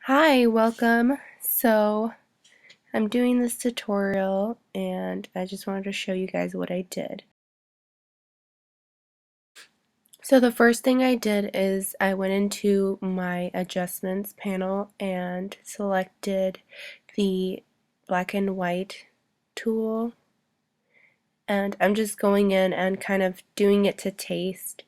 Hi, welcome. I'm doing this tutorial and I just wanted to show you guys what I did. So the first thing I did is I went into my adjustments panel and selected the black and white tool, and I'm just going in and kind of doing it to taste.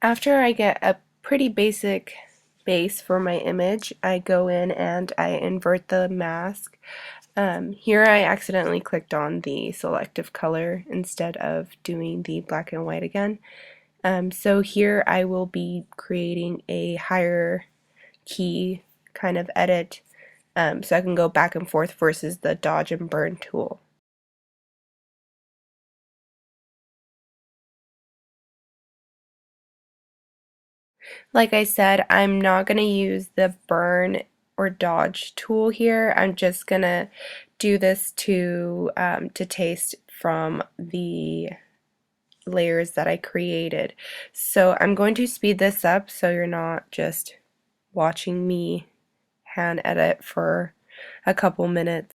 After I get a pretty basic base for my image, I go in and I invert the mask. Here I accidentally clicked on the selective color instead of doing the black and white again. So here I will be creating a higher key kind of edit, so I can go back and forth versus the dodge and burn tool. Like I said, I'm not going to use the burn or dodge tool here. I'm just going to do this to taste from the layers that I created. So I'm going to speed this up so you're not just watching me hand edit for a couple minutes.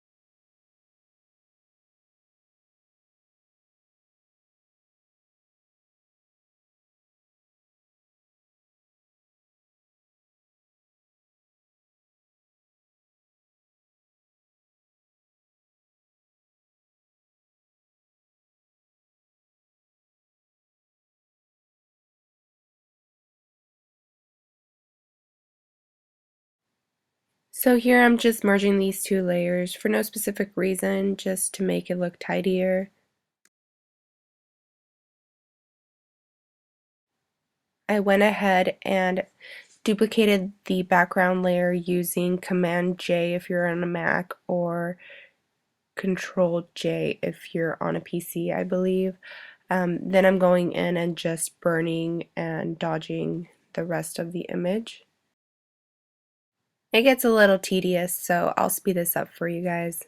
So here I'm just merging these two layers for no specific reason, just to make it look tidier. I went ahead and duplicated the background layer using Command J if you're on a Mac, or Control J if you're on a PC, I believe. Then I'm going in and just burning and dodging the rest of the image. It gets a little tedious, so I'll speed this up for you guys.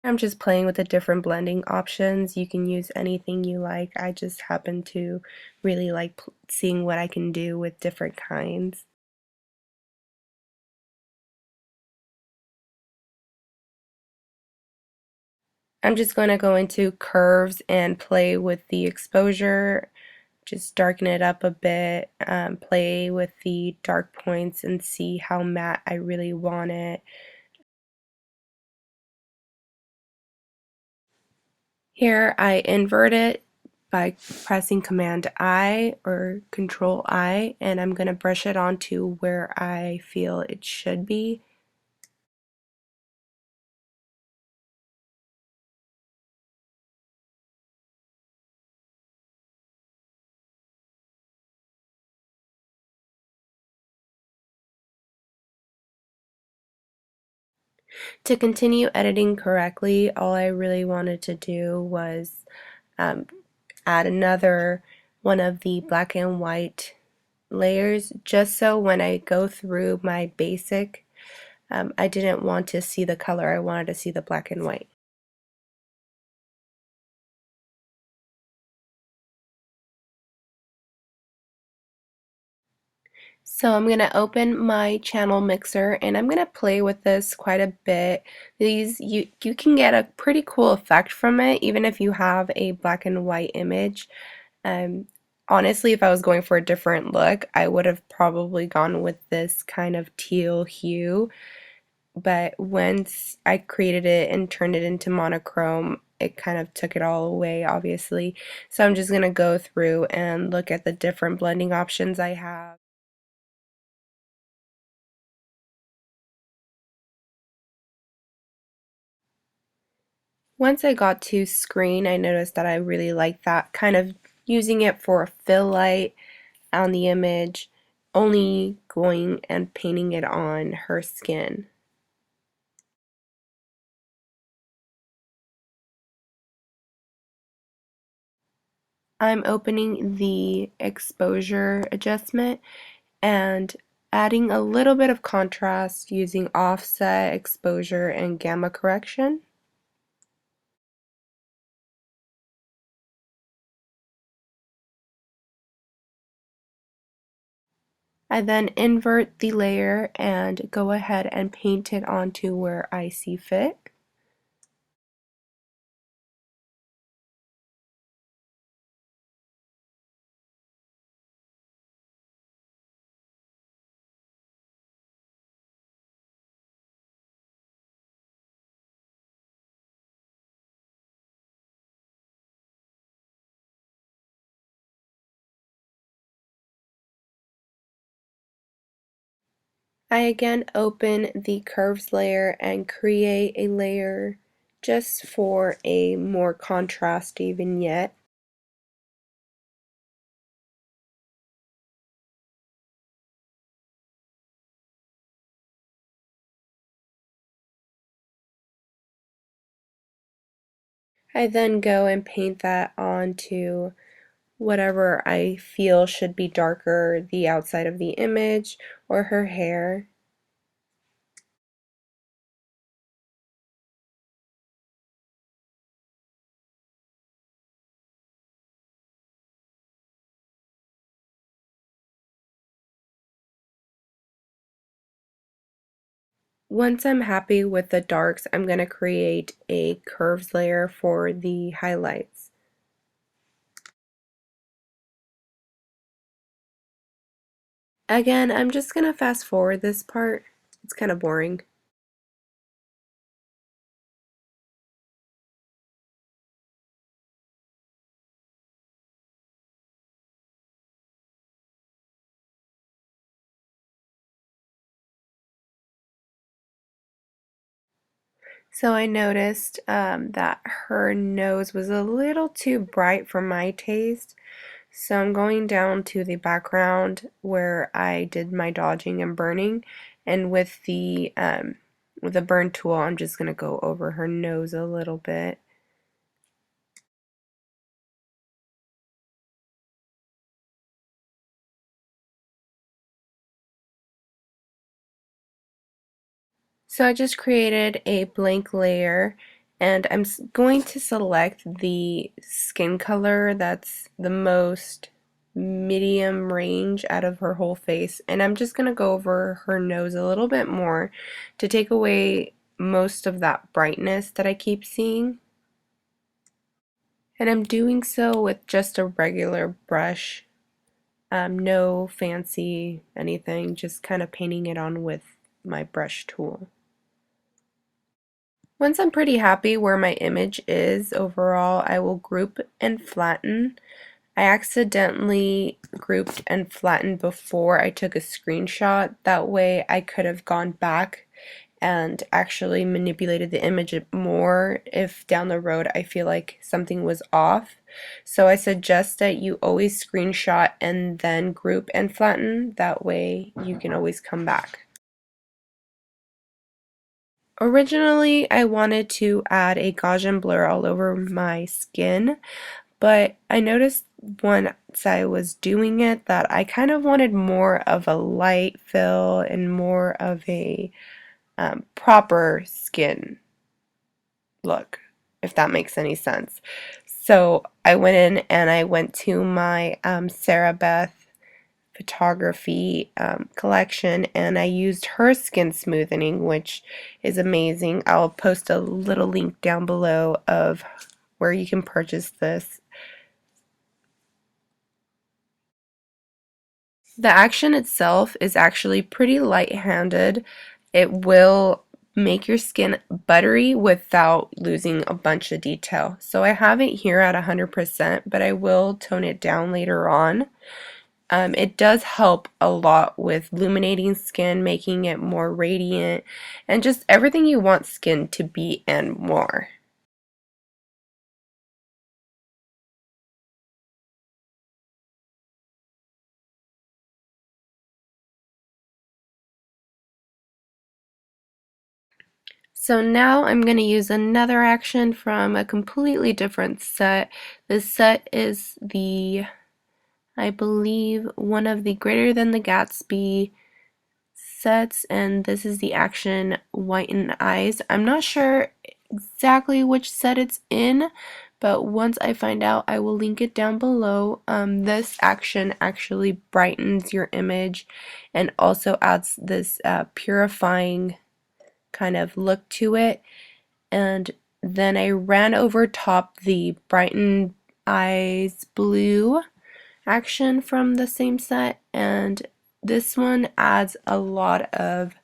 I'm just playing with the different blending options. You can use anything you like. I just happen to really like seeing what I can do with different kinds. I'm just going to go into curves and play with the exposure, just darken it up a bit, play with the dark points and see how matte I really want it. Here I invert it by pressing Command I or Control I, and I'm going to brush it onto where I feel it should be. To continue editing correctly, all I really wanted to do was um, add another one of the black and white layers, just so when I go through my basic, I didn't want to see the color, I wanted to see the black and white. So I'm going to open my channel mixer and I'm going to play with this quite a bit. You can get a pretty cool effect from it even if you have a black and white image. Um, Honestly, if I was going for a different look, I would have probably gone with this kind of teal hue. But once I created it and turned it into monochrome, it kind of took it all away, obviously. So I'm just going to go through and look at the different blending options I have. Once I got to screen, I noticed that I really liked that, kind of using it for a fill light on the image, only going and painting it on her skin. I'm opening the exposure adjustment and adding a little bit of contrast using offset, exposure, and gamma correction. I then invert the layer and go ahead and paint it onto where I see fit. I again open the curves layer and create a layer just for a more contrasty vignette. I then go and paint that onto whatever I feel should be darker, the outside of the image or her hair. Once I'm happy with the darks, I'm going to create a curves layer for the highlights. Again, I'm just going to fast forward this part. It's kind of boring. So I noticed that her nose was a little too bright for my taste. So I'm going down to the background where I did my dodging and burning, and with the burn tool, I'm just gonna go over her nose a little bit. So I just created a blank layer, and I'm going to select the skin color that's the most medium range out of her whole face, and I'm just going to go over her nose a little bit more to take away most of that brightness that I keep seeing. And I'm doing so with just a regular brush, no fancy anything, just kind of painting it on with my brush tool. Once I'm pretty happy where my image is overall, I will group and flatten. I accidentally grouped and flattened before I took a screenshot. That way I could have gone back and actually manipulated the image more if down the road I feel like something was off. So I suggest that you always screenshot and then group and flatten. That way you can always come back. Originally, I wanted to add a Gaussian blur all over my skin, but I noticed once I was doing it that I kind of wanted more of a light fill and more of a proper skin look, if that makes any sense. So I went in and I went to my Beth photography collection, and I used her skin smoothing, which is amazing. I'll post a little link down below of where you can purchase this. The action itself is actually pretty light-handed. It will make your skin buttery without losing a bunch of detail. So I have it here at 100%, but I will tone it down later on. It does help a lot with illuminating skin, making it more radiant, and just everything you want skin to be and more. So now I'm going to use another action from a completely different set. This set is I believe, one of the Greater Than the Gatsby sets, and this is the action Whiten Eyes. I'm not sure exactly which set it's in, but once I find out, I will link it down below. This action actually brightens your image and also adds this purifying kind of look to it. And then I ran over top the Brighten Eyes Blue action from the same set, and this one adds a lot of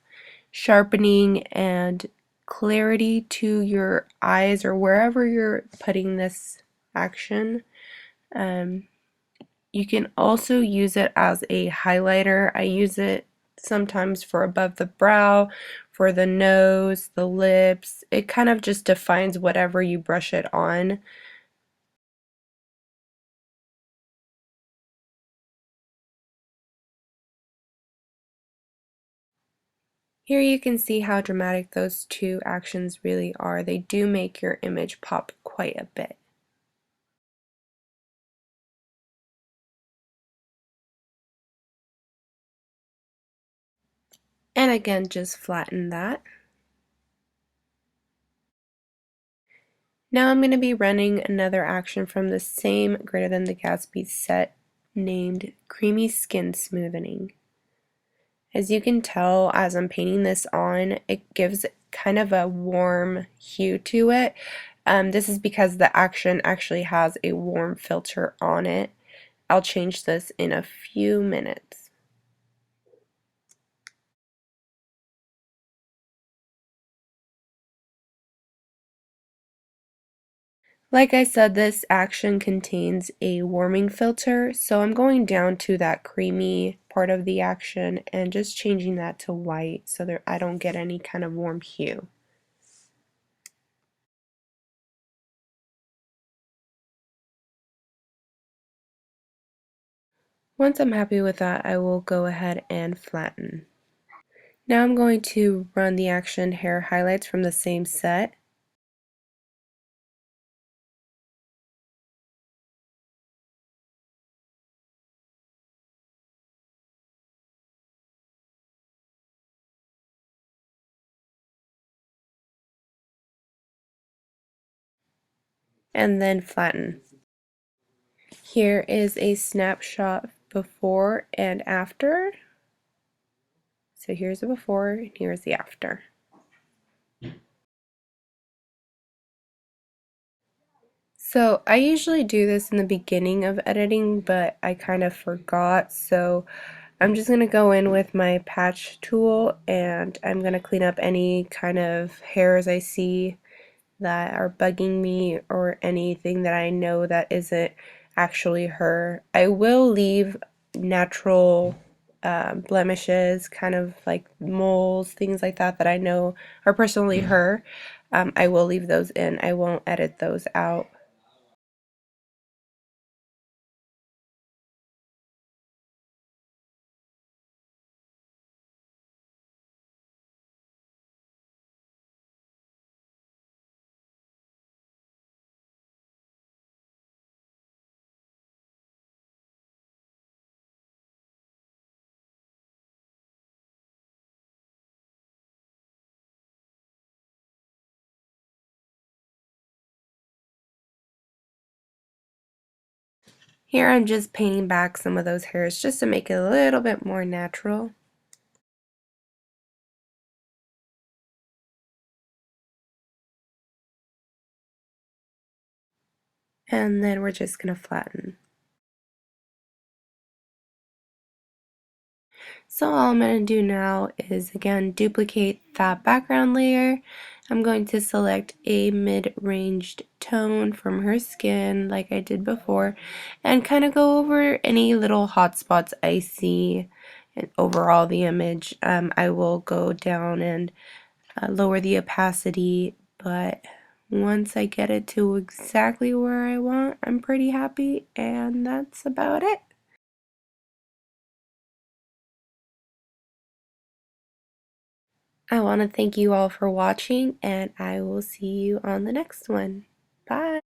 sharpening and clarity to your eyes or wherever you're putting this action. Um, you can also use it as a highlighter. I use it sometimes for above the brow, for the nose, the lips. It kind of just defines whatever you brush it on. Here you can see how dramatic those two actions really are. They do make your image pop quite a bit. And again, just flatten that. Now I'm going to be running another action from the same Greater Than the Gatsby set named Creamy Skin Smoothing. As you can tell, as I'm painting this on, it gives kind of a warm hue to it. This is because the action actually has a warm filter on it. I'll change this in a few minutes. Like I said, this action contains a warming filter, so I'm going down to that creamy part of the action and just changing that to white so that I don't get any kind of warm hue. Once I'm happy with that, I will go ahead and flatten. Now I'm going to run the action Hair Highlights from the same set. And then flatten. Here is a snapshot before and after. So here's the before and here's the after. So I usually do this in the beginning of editing, but I kind of forgot, so I'm just going to go in with my patch tool and I'm going to clean up any kind of hairs I see that are bugging me or anything that I know that isn't actually her. I will leave natural blemishes, kind of like moles, things like that that I know are personally her. I will leave those in. I won't edit those out. Here I'm just painting back some of those hairs just to make it a little bit more natural. And then we're just going to flatten. So all I'm going to do now is again duplicate that background layer. I'm going to select a mid-ranged tone from her skin like I did before and kind of go over any little hot spots I see and overall the image. I will go down and lower the opacity, but once I get it to exactly where I want, I'm pretty happy, and that's about it. I want to thank you all for watching, and I will see you on the next one. Bye!